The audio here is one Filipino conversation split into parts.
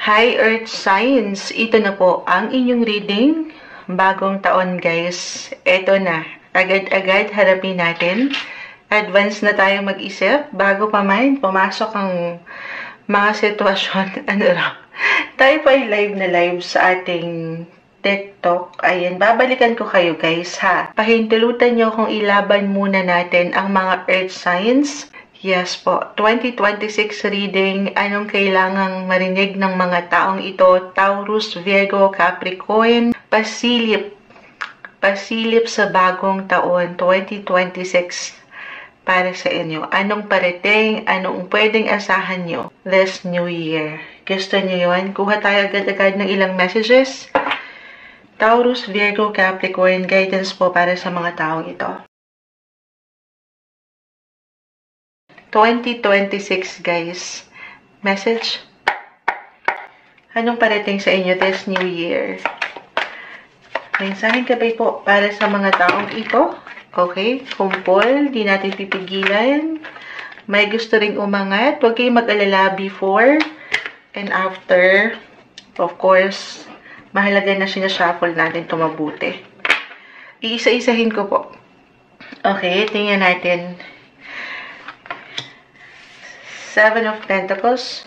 Hi Earth Signs! Ito na po ang inyong reading. Bagong taon guys. Ito na. Agad-agad harapin natin. Advance na tayo mag-isip bago pa man pumasok ang mga sitwasyon. Tayo po ay live na live sa ating TikTok. Ayan, babalikan ko kayo guys ha. Pahintulutan nyo kung ilaban muna natin ang mga Earth Signs. Yes po, 2026 reading, anong kailangang marinig ng mga taong ito? Taurus, Virgo, Capricorn, pasilip sa bagong taon, 2026 para sa inyo. Anong parating, anong pwedeng asahan nyo this new year? Gusto nyo yun? Kuha tayo agad-agad ng ilang messages. Taurus, Virgo, Capricorn, guidance po para sa mga taong ito. 2026 guys. Message. Anong parating sa inyo this new year? Mensaheng gabay po para sa mga taong ito. Okay? Kumpol. Di natin pipigilan. May gusto ring umangat. Huwag kayong mag-alala before and after. Of course, mahalaga na sinashuffle natin ito mabuti. Iisa-isahin ko po. Okay? Tingnan natin. Seven of Pentacles.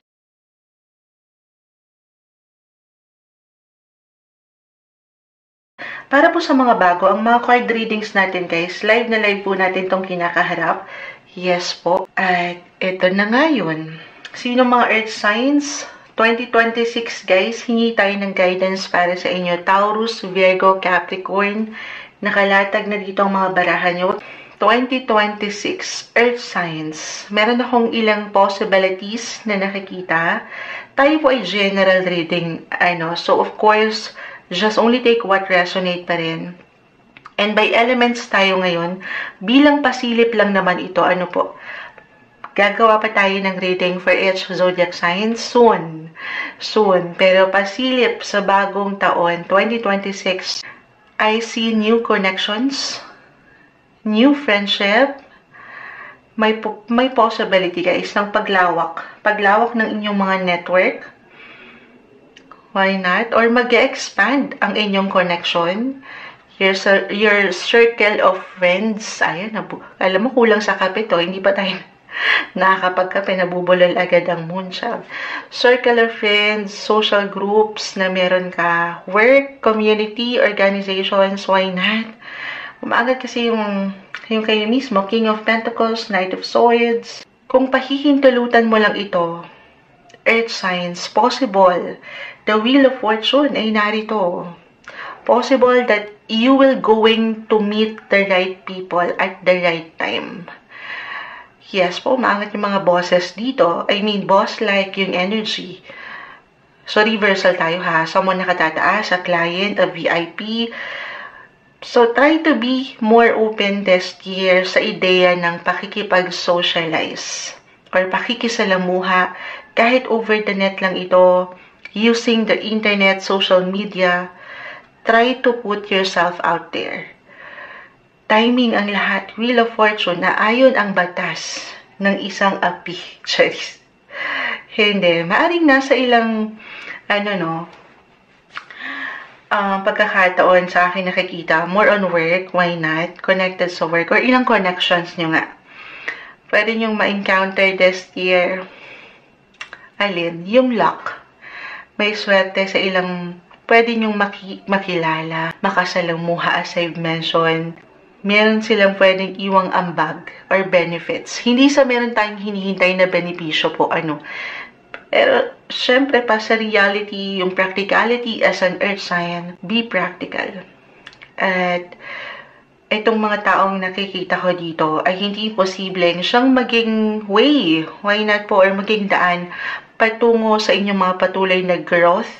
Para po sa mga bago, ang mga card readings natin guys, live na live po natin itong kinakaharap. Yes po. At ito na nga yun. Sino mga Earth Signs? 2026 guys, hingi tayo ng guidance para sa inyo. Taurus, Virgo, Capricorn. Nakalatag na dito ang mga barahan nyo. 2026 Earth Signs. Meron akong ilang possibilities na nakikita. Tayo po ay general reading. So of course, just only take what resonate pa rin. And by elements tayo ngayon, bilang pasilip lang naman ito, gagawa pa tayo ng reading for each zodiac sign soon. Pero pasilip sa bagong taon, 2026, I see new connections, new friendship, may possibility guys ng paglawak ng inyong mga network. Why not? Or mag-expand ang inyong connection, your circle of friends. Ayan, alam mo, kulang sa kape to, hindi pa tayo nakakapagkape, nabubulol agad ang moonshot. Circle of friends, social groups na meron ka, work, community, organizations, why not? Umaagad kasi yung kayo mismo, King of Pentacles, Knight of Swords. Kung pahihintulutan mo lang ito, Earth Signs, possible. The Wheel of Fortune ay narito. Possible that you will going to meet the right people at the right time. Yes po, umaangat yung mga bosses dito. I mean, boss-like yung energy. So, reversal tayo ha. Someone nakatataas, a client, a VIP. So, try to be more open this year sa ideya ng pakikipag-socialize or pakikisalamuha kahit over the net lang ito, using the internet, social media. Try to put yourself out there. Timing ang lahat. Wheel of Fortune na ayon ang batas ng isang api. Charis. Hindi. Maaring nasa ilang, pagkakataon sa akin nakikita, more on work, why not? Connected sa work, or ilang connections nyo nga. Pwede nyo ma-encounter this year. Yung luck. May swerte sa ilang, pwede nyo makilala, makasalamuha as I've mentioned. Meron silang pwedeng iwang ambag or benefits. Hindi sa meron tayong hinihintay na benepisyo po, Pero, syempre pa sa reality, yung practicality as an earth sign, be practical. At itong mga taong nakikita ko dito ay hindi posibleng siyang maging way, why not po, or maging daan patungo sa inyong mga patuloy na growth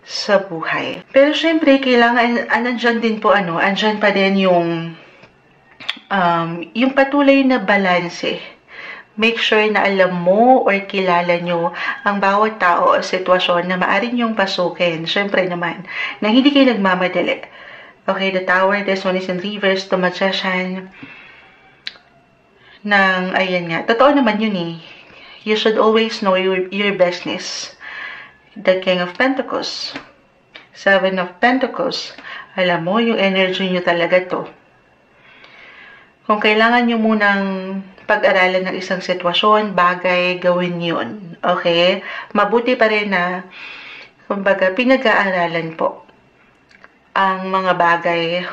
sa buhay. Pero syempre, kailangan, andyan din po, andyan pa din yung patuloy na balanse. Make sure na alam mo or kilala nyo ang bawat tao o sitwasyon na maaari nyong pasukin. Siyempre naman, na hindi kayo nagmamadali. Okay, the Tower, this one is in reverse, the Magician. Ayan nga, totoo naman yun eh. You should always know your business. The King of Pentacles. Seven of Pentacles. Alam mo, yung energy nyo talaga to. Kung kailangan nyo munang pag-aralan ng isang sitwasyon, bagay, gawin yun. Okay? Mabuti pa rin na, kumbaga, pinag-aaralan po ang mga bagay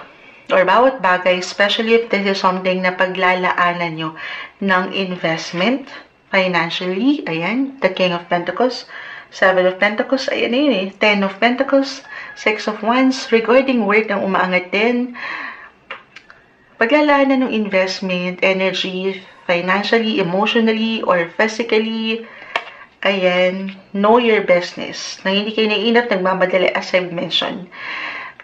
or bawat bagay, especially if this is something na paglalaanan nyo ng investment financially. Ayan, the King of Pentacles, Seven of Pentacles, ayan yun eh, Ten of Pentacles, Six of Wands, regarding work ng umaangat din. Paglalaanan ng investment, energy, financially, emotionally, or physically, ayan, know your business. Na hindi kayo naiinap, nagmamadali as I've mentioned.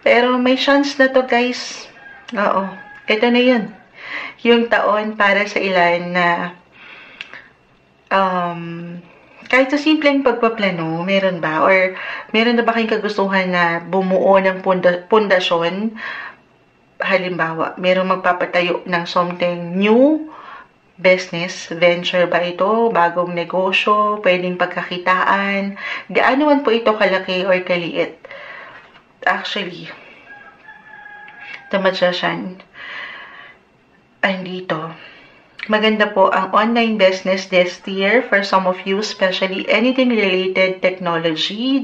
Pero may chance na to guys. Oo, ito na yun. Yung taon para sa ilan na kahit sa simpleng pagpaplano, meron ba? Or meron na ba kayong kagustuhan na bumuo ng pundasyon? Halimbawa, meron magpapatayo ng something new, business, venture ba ito, bagong negosyo, pwedeng pagkakitaan, gaano man po ito kalaki or kaliit. Actually, the Magician, andito. Maganda po ang online business this year for some of you, especially anything related technology.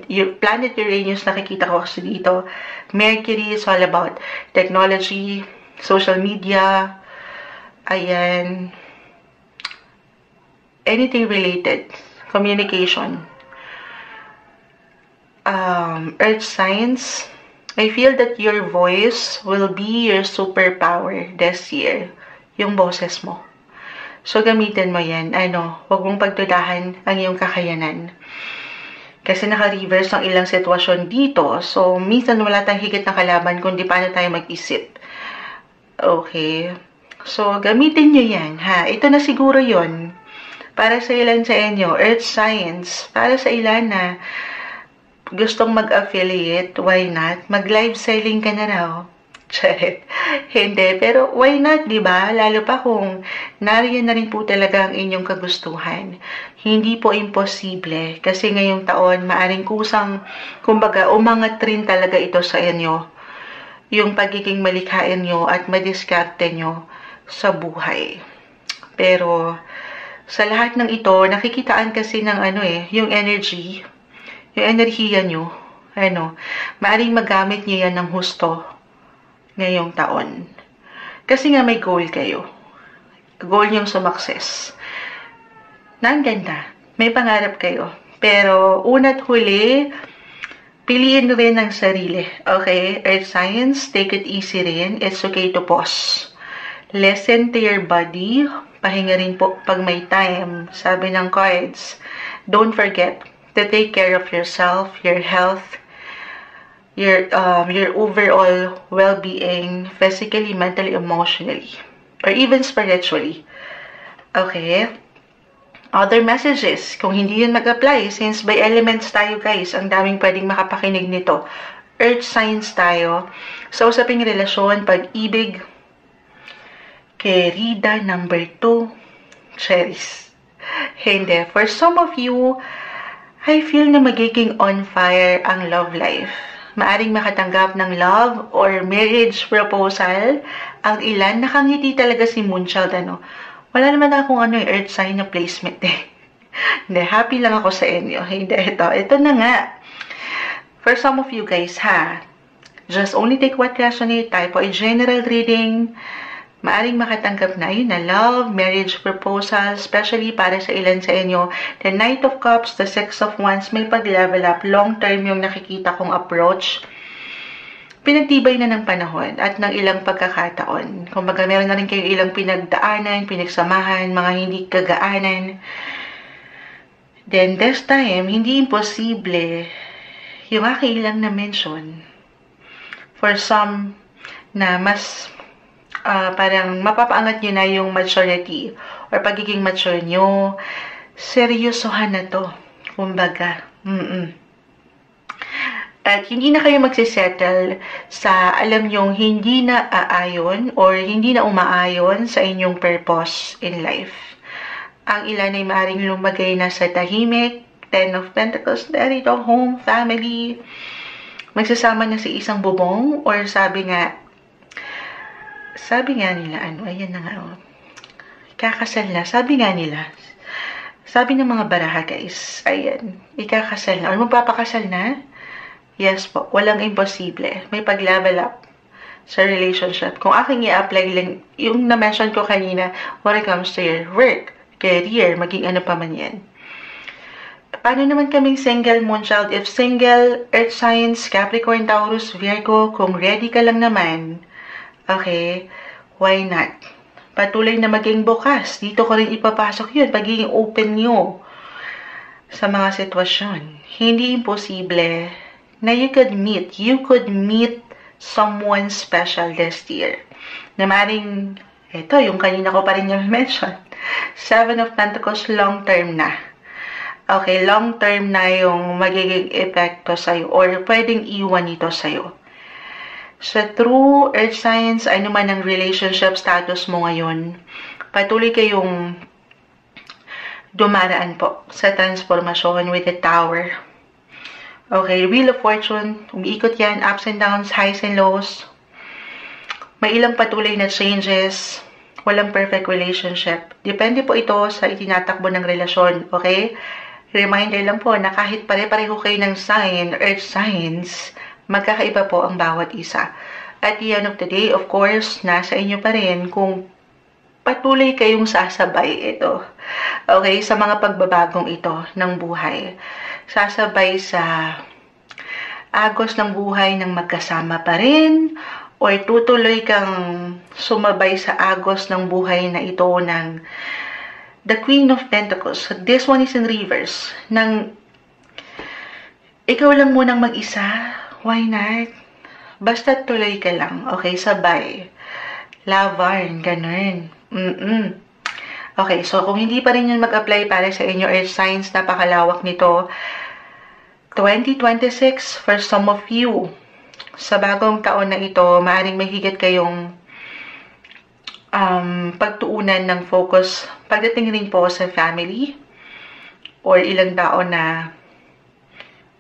Your planet Uranus, nakikita ko kasi dito. Mercury is all about technology, social media, ayan, anything related, communication. Earth signs, I feel that your voice will be your superpower this year. Yung boses mo. So, gamitin mo yan. Huwag mong pagdudahan ang iyong kakayanan. Kasi naka-reverse ang ilang sitwasyon dito. So, minsan wala tayong higit na kalaban kundi paano tayo mag-isip. Okay. So, gamitin nyo yan, ha? Ito na siguro yon para sa ilan sa inyo. Earth signs. Para sa ilan na gustong mag-affiliate, why not? Mag-live selling ka na raw. Charit. Hindi. Pero why not, diba? Lalo pa kung nariyan na rin po talaga ang inyong kagustuhan. Hindi po imposible. Kasi ngayong taon, maaring kusang, kumbaga, umangat rin talaga ito sa inyo. Yung pagiging malikhain nyo at madiskarte nyo sa buhay. Pero, sa lahat ng ito, nakikitaan kasi ng yung energy, yung enerhiya nyo, maaring magamit nyo yan ng husto ngayong taon. Kasi nga may goal kayo. Goal nyong sumakses. Ang ganda. May pangarap kayo. Pero, una't huli, piliin rin ang sarili. Okay? Earth signs, take it easy rin. It's okay to pause. Listen to your body. Pahinga rin po pag may time. Sabi ng cards, don't forget to take care of yourself, your health, your overall well-being, physically, mentally, emotionally, or even spiritually. Okay? Other messages, kung hindi yun mag-apply, since by elements tayo guys, ang daming pwedeng makapakinig nito. Earth signs tayo. Sa usaping relasyon, pag-ibig, Kerida, number 2, Cherries. Hindi. For some of you, I feel na magiging on fire ang love life. Maaring makatanggap ng love or marriage proposal. Ang ilan, nakangiti talaga si Moonchild, Wala naman akong earth sign na placement eh. Hindi, happy lang ako sa inyo. Hindi, ito na nga. For some of you guys, just only take what resonate, type o a general reading. Maaring makatanggap na yun na love, marriage proposal, especially para sa ilan sa inyo. The Knight of Cups, the Six of Wands, may pag-level up. Long term yung nakikita kong approach. Pinagtibay na ng panahon at ng ilang pagkakataon. Kumbaga, meron na rin kayong ilang pinagdaanan, pinagsamahan, mga hindi kagaanan. Then, this time, hindi imposible yung aking ilang na-mention. For some na mas parang mapapaangat nyo na yung maturity or pagiging mature nyo. Seryosohan na to. Kumbaga. At hindi na kayo magsisettle sa alam nyong hindi na aayon or hindi na umaayon sa inyong purpose in life. Ang ilan ay maaaring lumagay na sa tahimik, Ten of Pentacles, narito, home, family. Magsasama na si isang bubong, or sabi nga nila, ayan na nga, kakasal na. Sabi ng mga baraha, guys, ayan, ikakasal na, or magpapakasal na. Yes po, walang imposible. May pag-level up sa relationship. Kung aking i-apply lang, yung na-mention ko kanina, when it comes to your work, career, maging ano pa man yan. Paano naman kaming single moon child? If single, earth signs, Capricorn, Taurus, Virgo, kung ready ka lang naman, okay, why not? Patuloy na maging bukas. Dito ko rin ipapasok yun, pagiging open nyo sa mga sitwasyon. Hindi imposible na you could meet someone special this year. Na maring, ito, yung kanina ko pa rin yung mention. Seven of Pentacles, long term na. Okay, long term na yung magiging epekto sa'yo, or pwedeng iwan ito sa'yo. Sa true earth signs, ano man ang relationship status mo ngayon, patuloy kayong dumaraan po sa transformasyon with the Tower. Okay, Wheel of Fortune, umiikot yan, ups and downs, highs and lows. May ilang patuloy na changes, walang perfect relationship. Depende po ito sa itinatakbo ng relasyon, okay? Reminder lang po na kahit pare-pareho kayo ng sign, earth signs, magkakaiba po ang bawat isa. At the end of the day, of course, nasa inyo pa rin kung patuloy kayong sasabay ito. Okay, sa mga pagbabagong ito ng buhay. Sasabay sa agos ng buhay ng magkasama pa rin, o tutuloy kang sumabay sa agos ng buhay na ito ng the Queen of Pentacles. This one is in reverse. Nang ikaw lang munang mag-isa, why not? Basta tuloy ka lang, okay, sabay. Lavarn, ganun. Okay, so kung hindi pa rin yun mag-apply para sa inyo, earth signs, napakalawak nito. 2026, for some of you, sa bagong taon na ito, maaaring mahigit kayong pagtuunan ng focus pagdating rin po sa family, or ilang taon na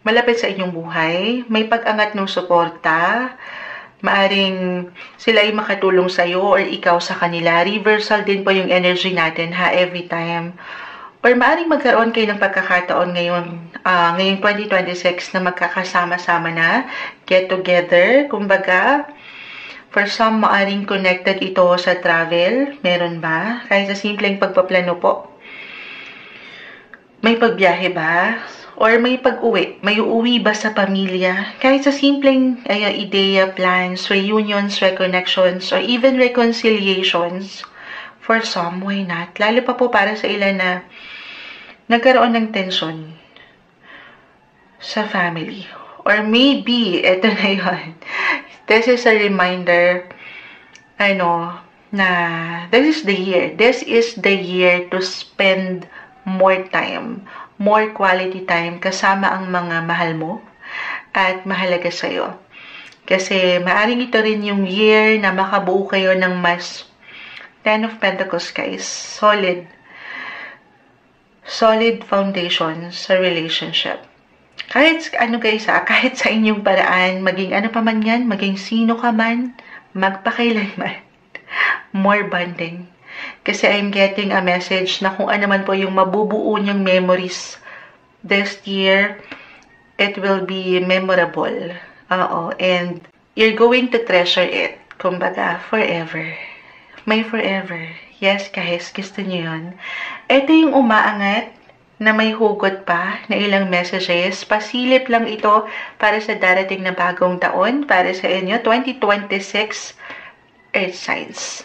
malapit sa inyong buhay. May pag-angat ng suporta. Maaring sila ay makatulong sa iyo or ikaw sa kanila. Reversal din po yung energy natin, ha, every time. Or maaring magkaroon kayo ng pagkakataon ngayong 2026 na magkakasama-sama na, get together, kumbaga. For some, maaring connected ito sa travel. Meron ba? Kahit sa simpleng pagpaplano po. May pagbiyahe ba? Or may pag-uwi? May uuwi ba sa pamilya? Kahit sa simpleng ideya, plans, reunions, reconnections, or even reconciliations. For some, why not? Lalo pa po para sa ilan na nagkaroon ng tension sa family. Or maybe, eto na yun. This is a reminder, na this is the year. This is the year to spend more time, more quality time kasama ang mga mahal mo at mahalaga sa'yo. Kasi maaring ito rin yung year na makabuo kayo ng mas Ten of Pentacles, guys. Solid foundation sa relationship. Kahit guys, kahit sa inyong paraan, maging ano pa man yan, maging sino ka man, magpakailanman, more bonding. Kasi I'm getting a message na kung ano man po yung mabubuo niyong memories this year, it will be memorable. And you're going to treasure it. Kumbaga, forever. May forever. Yes, guys, gusto niyo yun. Ito yung umaangat na may hugot pa na ilang messages. Pasilip lang ito para sa darating na bagong taon, para sa inyo, 2026 Earth Signs.